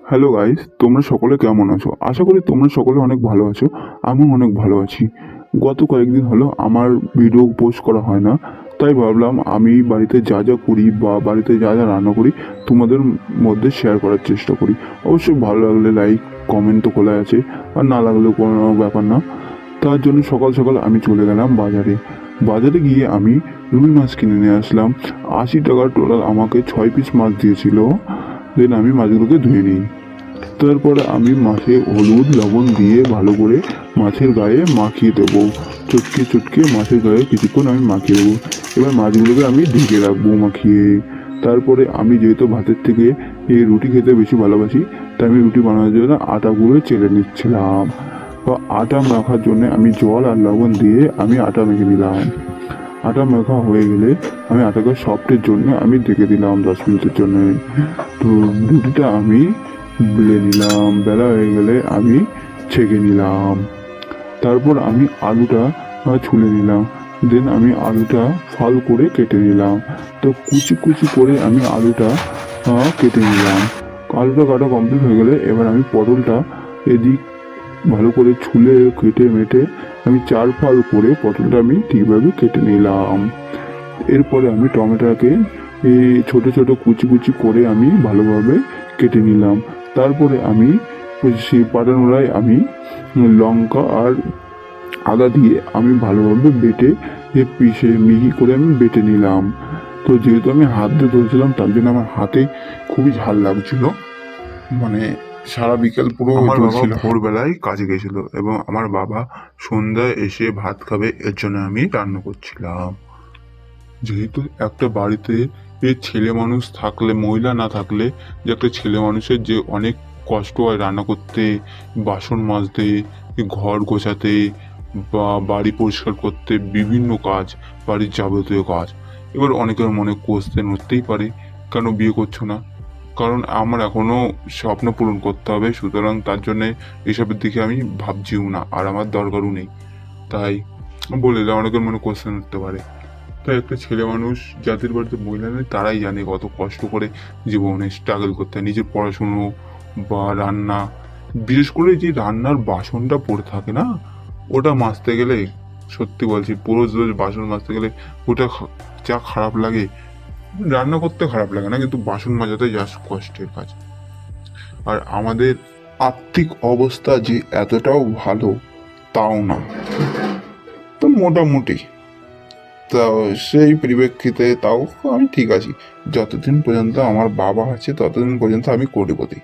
Hello guys, তোমরা সকলে কেমন আছো? আশা করি তোমরা সকলে অনেক ভালো আছো। আমিও অনেক ভালো আছি। গত কয়েকদিন হলো আমার ভিডিও পোস্ট করা হয় না, তাই ভাবলাম আমি বাড়িতে যা যা করি বা বাড়িতে যা যা রান্না করি তোমাদের মধ্যে শেয়ার করার চেষ্টা করি। অবশ্যই ভালো লাগলে লাইক কমেন্ট তো খোলা আছে, আর না লাগলেও কোনো ব্যাপার না। তার জন্য সকাল সকাল আমি চলে গেলাম বাজারে। বাজারে গিয়ে আমি রুই মাছ কিনে নিয়ে আসলাম। 80 টাকার টোটাল আমাকে 6 পিস মাছ দিয়েছিল। দেন আমি মাছগুলোকে ধুয়ে নিই। তারপরে আমি মাছে হলুদ লবণ দিয়ে ভালো করে মাছের গায়ে মাখিয়ে দেবো। চটকে চটকে মাছের গায়ে কিছুক্ষণ আমি মাখিয়ে দেবো। এবার মাছগুলোকে আমি ঢেকে রাখবো মাখিয়ে। তারপরে আমি যেহেতু ভাতের থেকে এই রুটি খেতে বেশি ভালোবাসি, তাই আমি রুটি বানানোর জন্য আটাগুলো চেলে নিচ্ছিলাম। বা আটা মাখার জন্য আমি জল আর লবণ দিয়ে আমি আটা মেখে দিলাম। আটা মাখা হয়ে গেলে আমি আটাকে সফটের জন্য আমি ঢেকে দিলাম 10 মিনিটের জন্য। তো রুটিটা আমি বেলে নিলাম, বেলা হয়ে গেলে আমি ছেঁকে নিলাম। তারপর আমি আলুটা ছুলে নিলাম। দেন আমি আলুটা ফাল করে কেটে নিলাম। তো কুচি কুচি করে আমি আলুটা কেটে নিলাম। আলুটা কাটা কমপ্লিট হয়ে গেলে এবার আমি পটলটা এদিক ভালো করে ছুলে কেটে মেটে আমি 4 ফাল করে পটলটা আমি ঠিকভাবে কেটে নিলাম। এরপরে আমি টমেটোকে ছোট ছোট কুচি কুচি করে আমি ভালোভাবে কেটে নিলাম। তারপরে আমি সেই পাটানোড়ায় আমি লঙ্কা আর আদা দিয়ে আমি ভালোভাবে বেটে পিষে মিহি করে আমি বেটে নিলাম। তো যেহেতু আমি হাত দিয়ে ধরেছিলাম তার জন্য আমার হাতে খুবই ঝাল লাগছিল। মানে সারা বিকেল পুরো আমার বাবা ভোরবেলায় কাজে গেছিল এবং আমার বাবা সন্ধ্যায় এসে ভাত খাবে, এর জন্য আমি রান্না করছিলাম। যেহেতু একটা বাড়িতে ছেলে মানুষ থাকলে, মহিলা না থাকলে, যে একটা ছেলে মানুষের যে অনেক কষ্ট হয় রান্না করতে, বাসন মাজতে, ঘর গোছাতে বা বাড়ি পরিষ্কার করতে, বিভিন্ন কাজ, বাড়ির যাবতীয় কাজ। এবার অনেকের মনে কোশ্চেন উঠতেই পারে, কেন বিয়ে করছো না? কারণ আমার এখনো স্বপ্ন পূরণ করতে হবে, সুতরাং তার জন্যে এসবের দিকে আমি ভাবছিও না, আর আমার দরকারও নেই। তাই বলে অনেকের মনে কোশ্চেন উঠতে পারে। তাই একটা ছেলে মানুষ যাদের বাড়িতে মহিলা নেই তারাই জানে কত কষ্ট করে জীবনে স্ট্রাগল করতে হয়, নিজের পড়াশুনো বা রান্না। বিশেষ করে যে রান্নার বাসনটা পড়ে থাকে না, ওটা মাজতে গেলে, সত্যি বলছি, পুরো রোজ বাসন মাজতে গেলে ওটা যা খারাপ লাগে। রান্না করতে খারাপ লাগে না, কিন্তু বাসন মাজাতে যা কষ্টের কাজ। আর আমাদের আর্থিক অবস্থা যে এতটাও ভালো তাও না, তো মোটামুটি। তা সেই পরিপ্রেক্ষিতে তাও আমি ঠিক আছি। যতদিন পর্যন্ত আমার বাবা আছে ততদিন পর্যন্ত আমি কোটিপতি।